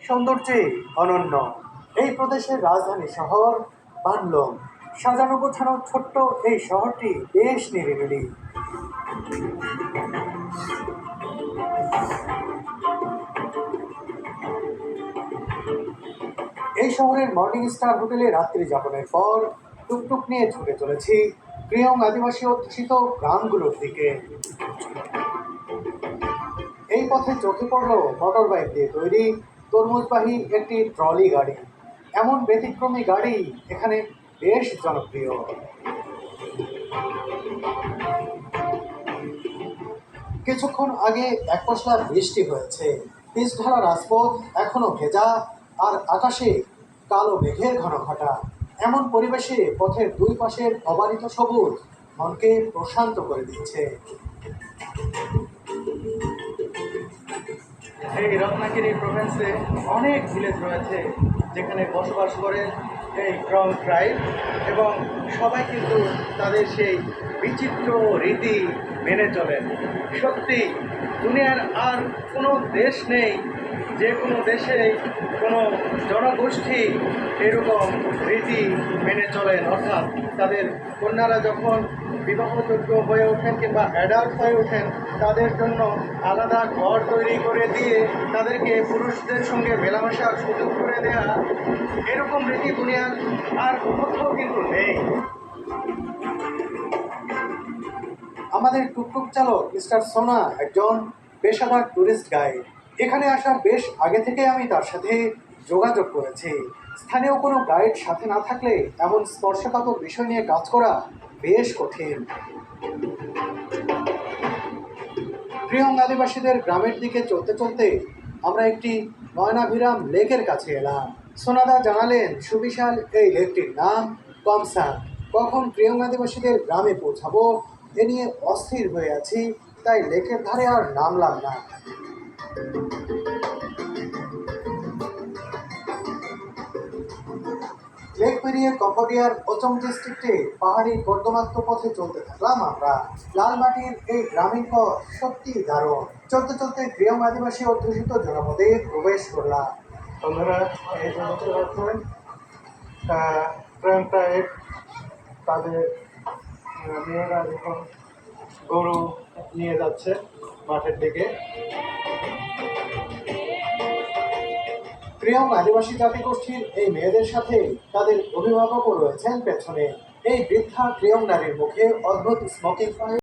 সৌন্দর্যে অনন্য। এই প্রদেশের রাজধানী শহর বানলং। সাজানো গোছানো ছোট্ট এই শহরটি বেশ নিরিবিলি। এই শহরের মর্নিং স্টার হোটেলে রাত্রি যাপনের পর টুকটুক নিয়ে ছুটে চলেছি ক্রিয়ং আদিবাসী অধ্যুষিত গ্রামগুলোর দিকে। এই পথে চোখে পড়ল মোটর বাইক দিয়ে তৈরি তরমুজবাহী একটি ট্রলি গাড়ি। এমন ব্যতিক্রমী গাড়ি এখানে বেশ জনপ্রিয়। কিছুক্ষণ আগে এক পশলা বৃষ্টি হয়েছে, পিচ ঢালা রাজপথ এখনো ভেজা, আর আকাশে কালো মেঘের ঘনঘটা। এমন পরিবেশে পথের দুই পাশের অবারিত সবুজ মনকে প্রশান্ত করে দিচ্ছে। এই রত্নাগিরি প্রভিন্সে অনেক ভিলেজ রয়েছে যেখানে বসবাস করে এই ক্রং ট্রাইব, এবং সবাই কিন্তু তাদের সেই বিচিত্র রীতি মেনে চলেন। সত্যি দুনিয়ার আর কোনো দেশ নেই যে কোনো দেশে কোনো জনগোষ্ঠী এরকম রীতি মেনে চলেন, অর্থাৎ তাদের কন্যারা যখন বিবাহযোগ্য হয়ে ওঠেন কিংবা অ্যাডাল্ট হয়ে ওঠেন তাদের জন্য আলাদা ঘর তৈরি করে দিয়ে তাদেরকে পুরুষদের সঙ্গে মেলামেশার সুযোগ করে দেয়া, এরকম রীতি দুনিয়ার আর কোথাও কিন্তু নেই। আমাদের টুকটুক চালক মিস্টার সোনা একজন পেশাদার ট্যুরিস্ট গাইড। এখানে আসার বেশ আগে থেকে আমি তার সাথে যোগাযোগ করেছি। স্থানীয় কোনো গাইড সাথে না থাকলে এমন স্পর্শকাতর বিষয় নিয়ে কাজ করা বেশ কঠিন। ক্রিয়ং আদিবাসীদের গ্রামের দিকে চলতে চলতে আমরা একটি নয়নাভিরাম লেকের কাছে এলাম। সোনাদা জানালেন সুবিশাল এই লেকটির নাম কমসাং। কখন ক্রিয়ং আদিবাসীদের গ্রামে পৌঁছাবো এ নিয়ে অস্থির হয়ে আছি, তাই লেকের ধারে আর নামলাম না। লেক পেরিয়ে কম্বোডিয়ার ওচং ডিস্ট্রিক্টে পাহাড়ি কর্দমাক্ত পথে চলতে থাকলাম আমরা। লাল মাটির এই গ্রামীণ পথ সত্যি দারুণ। চলতে চলতে ক্রিয়ং আদিবাসী অধ্যুষিত জনপদে প্রবেশ করলাম। বন্ধুরা, এই যে দেখতে পাচ্ছেন ট্রেনটা তাদের মেয়েরা যখন গরু নিয়ে যাচ্ছে মাঠের দিকে। ক্রিয়ং আদিবাসী জাতিগোষ্ঠীর এই মেয়েদের সাথে তাদের অভিভাবকও রয়েছেন পেছনে। এই বৃদ্ধা ক্রিয়ং নারীর মুখে অদ্ভুত স্মোকিং